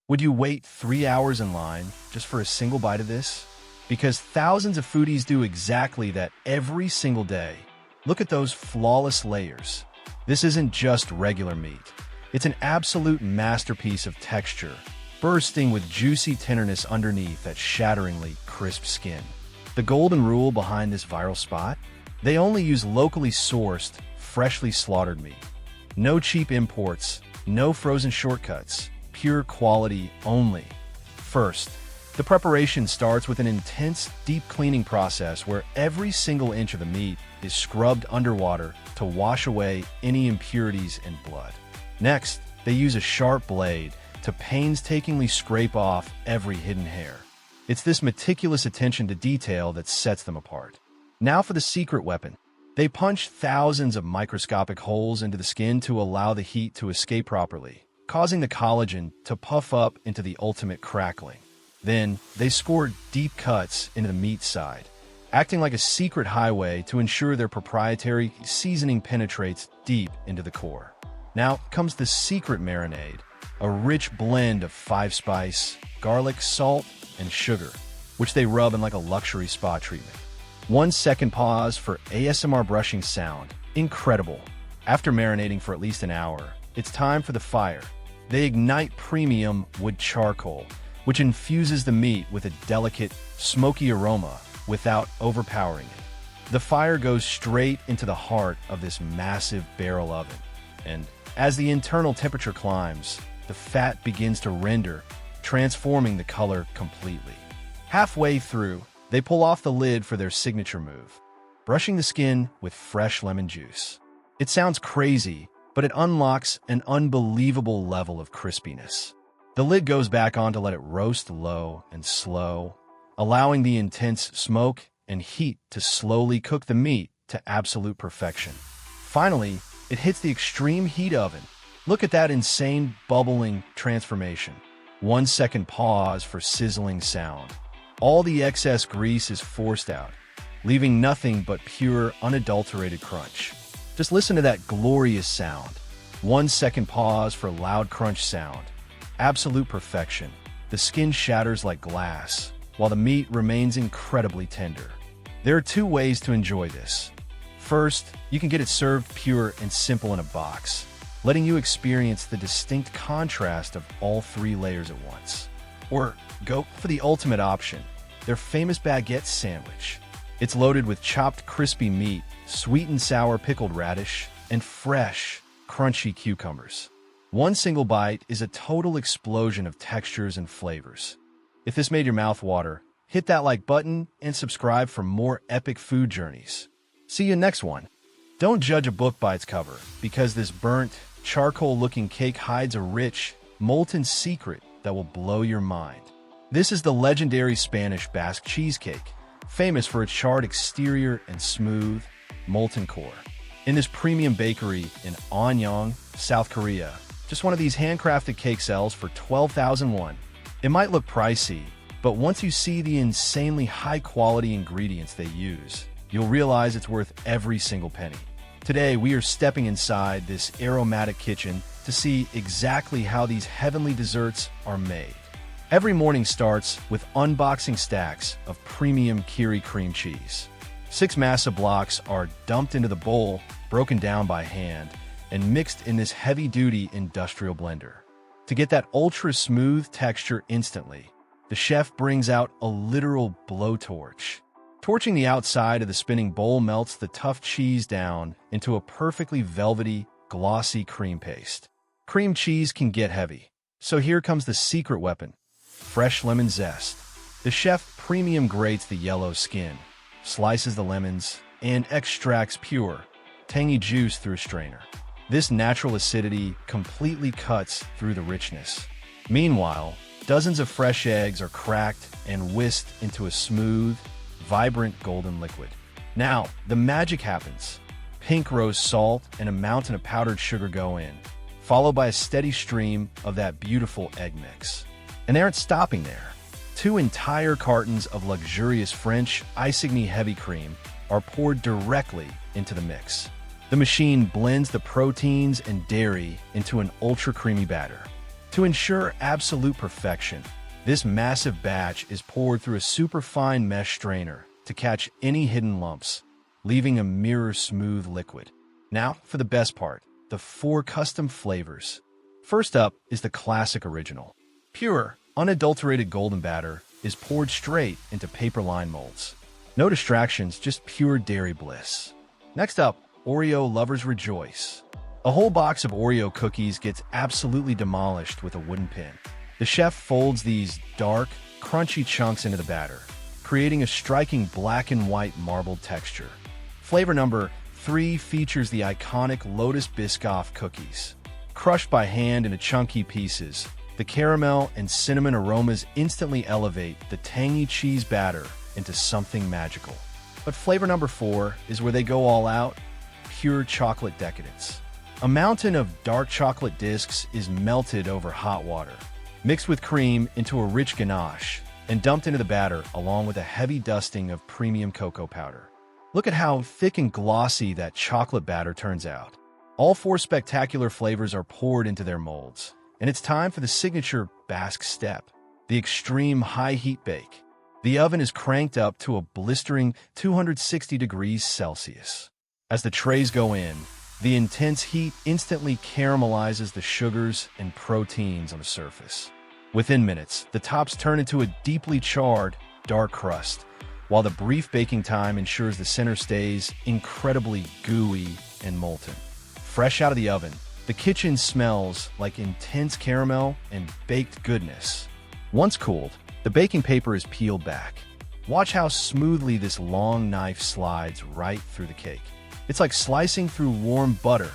Would you wait 3 hours in line just for a single bite of this? Because thousands of foodies do exactly that every single day. Look at those flawless layers. This isn't just regular meat. It's an absolute masterpiece of texture, bursting with juicy tenderness underneath that shatteringly crisp skin. The golden rule behind this viral spot? They only use locally sourced, freshly slaughtered meat. No cheap imports, no frozen shortcuts, pure quality only. First, the preparation starts with an intense, deep cleaning process where every single inch of the meat is scrubbed underwater to wash away any impurities and blood. Next, they use a sharp blade to painstakingly scrape off every hidden hair. It's this meticulous attention to detail that sets them apart. Now for the secret weapon. They punch thousands of microscopic holes into the skin to allow the heat to escape properly, causing the collagen to puff up into the ultimate crackling. Then, they score deep cuts into the meat side, acting like a secret highway to ensure their proprietary seasoning penetrates deep into the core. Now comes the secret marinade, a rich blend of 5-spice, garlic, salt, and sugar, which they rub in like a luxury spa treatment. 1 second pause for ASMR brushing sound. Incredible. After marinating for at least an hour, it's time for the fire. They ignite premium wood charcoal, which infuses the meat with a delicate, smoky aroma without overpowering it. The fire goes straight into the heart of this massive barrel oven, and as the internal temperature climbs, the fat begins to render, transforming the color completely. Halfway through, they pull off the lid for their signature move, brushing the skin with fresh lemon juice. It sounds crazy, but it unlocks an unbelievable level of crispiness. The lid goes back on to let it roast low and slow, allowing the intense smoke and heat to slowly cook the meat to absolute perfection. Finally, it hits the extreme heat oven. Look at that insane bubbling transformation. 1 second pause for sizzling sound. All the excess grease is forced out, leaving nothing but pure, unadulterated crunch. Just listen to that glorious sound. 1 second pause for loud crunch sound. Absolute perfection. The skin shatters like glass, while the meat remains incredibly tender. There are 2 ways to enjoy this. First, you can get it served pure and simple in a box, letting you experience the distinct contrast of all 3 layers at once. Or go for the ultimate option, their famous baguette sandwich. It's loaded with chopped crispy meat, sweet and sour pickled radish, and fresh, crunchy cucumbers. 1 single bite is a total explosion of textures and flavors. If this made your mouth water, hit that like button and subscribe for more epic food journeys. See you next one. Don't judge a book by its cover, because this burnt, charcoal-looking cake hides a rich, molten secret that will blow your mind. This is the legendary Spanish Basque cheesecake, famous for its charred exterior and smooth, molten core. In this premium bakery in Anyang, South Korea, just one of these handcrafted cake sells for 12,000 won. It might look pricey, but once you see the insanely high-quality ingredients they use, you'll realize it's worth every single penny. Today, we are stepping inside this aromatic kitchen to see exactly how these heavenly desserts are made. Every morning starts with unboxing stacks of premium Kiri cream cheese. 6 massive blocks are dumped into the bowl, broken down by hand, and mixed in this heavy-duty industrial blender. To get that ultra-smooth texture instantly, the chef brings out a literal blowtorch. Torching the outside of the spinning bowl melts the tough cheese down into a perfectly velvety, glossy cream paste. Cream cheese can get heavy, so here comes the secret weapon: fresh lemon zest. The chef premium grates the yellow skin, slices the lemons, and extracts pure, tangy juice through a strainer. This natural acidity completely cuts through the richness. Meanwhile, dozens of fresh eggs are cracked and whisked into a smooth, vibrant golden liquid. Now, the magic happens. Pink rose salt and a mountain of powdered sugar go in, followed by a steady stream of that beautiful egg mix. And they aren't stopping there. 2 entire cartons of luxurious French Isigny heavy cream are poured directly into the mix. The machine blends the proteins and dairy into an ultra-creamy batter. To ensure absolute perfection, this massive batch is poured through a superfine mesh strainer to catch any hidden lumps, leaving a mirror-smooth liquid. Now, for the best part, the 4 custom flavors. First up is the classic original. Pure, unadulterated golden batter is poured straight into paper-lined molds. No distractions, just pure dairy bliss. Next up, Oreo lovers rejoice. A whole box of Oreo cookies gets absolutely demolished with a wooden pin. The chef folds these dark, crunchy chunks into the batter, creating a striking black and white marbled texture. Flavor number 3 features the iconic Lotus Biscoff cookies. Crushed by hand into chunky pieces, the caramel and cinnamon aromas instantly elevate the tangy cheese batter into something magical. But flavor number 4 is where they go all out, pure chocolate decadence. A mountain of dark chocolate discs is melted over hot water, mixed with cream into a rich ganache, and dumped into the batter along with a heavy dusting of premium cocoa powder. Look at how thick and glossy that chocolate batter turns out. All 4 spectacular flavors are poured into their molds, and it's time for the signature Basque step, the extreme high heat bake. The oven is cranked up to a blistering 260 degrees Celsius. As the trays go in, the intense heat instantly caramelizes the sugars and proteins on the surface. Within minutes, the tops turn into a deeply charred, dark crust, while the brief baking time ensures the center stays incredibly gooey and molten. Fresh out of the oven, the kitchen smells like intense caramel and baked goodness. Once cooled, the baking paper is peeled back. Watch how smoothly this long knife slides right through the cake. It's like slicing through warm butter.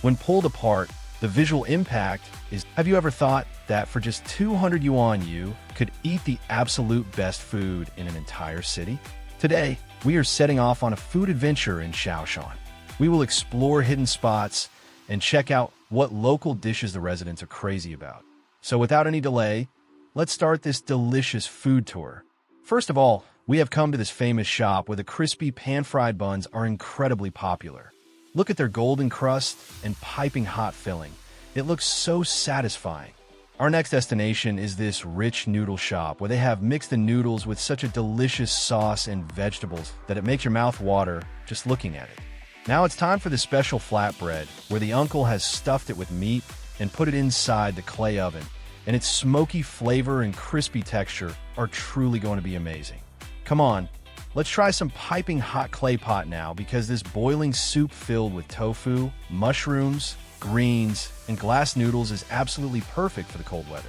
When pulled apart, the visual impact is... Have you ever thought that for just 200 yuan you could eat the absolute best food in an entire city? Today, we are setting off on a food adventure in Xiaoshan. We will explore hidden spots and check out what local dishes the residents are crazy about. So without any delay, let's start this delicious food tour. First of all, we have come to this famous shop where the crispy pan-fried buns are incredibly popular. Look at their golden crust and piping hot filling. It looks so satisfying. Our next destination is this rich noodle shop where they have mixed the noodles with such a delicious sauce and vegetables that it makes your mouth water just looking at it. Now it's time for the special flatbread where the uncle has stuffed it with meat and put it inside the clay oven, and its smoky flavor and crispy texture are truly going to be amazing. Come on, let's try some piping hot clay pot now because this boiling soup filled with tofu, mushrooms, greens, and glass noodles is absolutely perfect for the cold weather.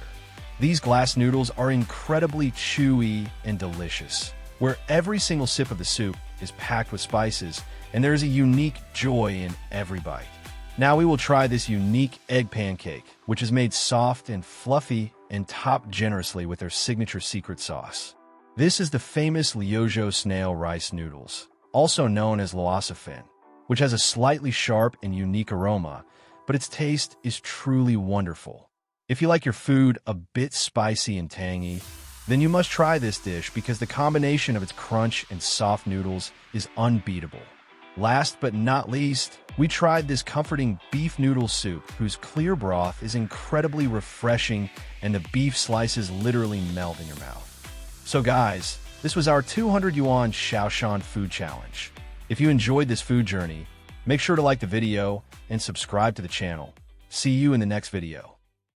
These glass noodles are incredibly chewy and delicious, where every single sip of the soup is packed with spices, and there is a unique joy in every bite. Now we will try this unique egg pancake, which is made soft and fluffy and topped generously with their signature secret sauce. This is the famous Liuzhou snail rice noodles, also known as luossifan, which has a slightly sharp and unique aroma, but its taste is truly wonderful. If you like your food a bit spicy and tangy, then you must try this dish because the combination of its crunch and soft noodles is unbeatable. Last but not least, we tried this comforting beef noodle soup whose clear broth is incredibly refreshing and the beef slices literally melt in your mouth. So guys, this was our 200 yuan Xiaoshan food challenge. If you enjoyed this food journey, make sure to like the video and subscribe to the channel. See you in the next video.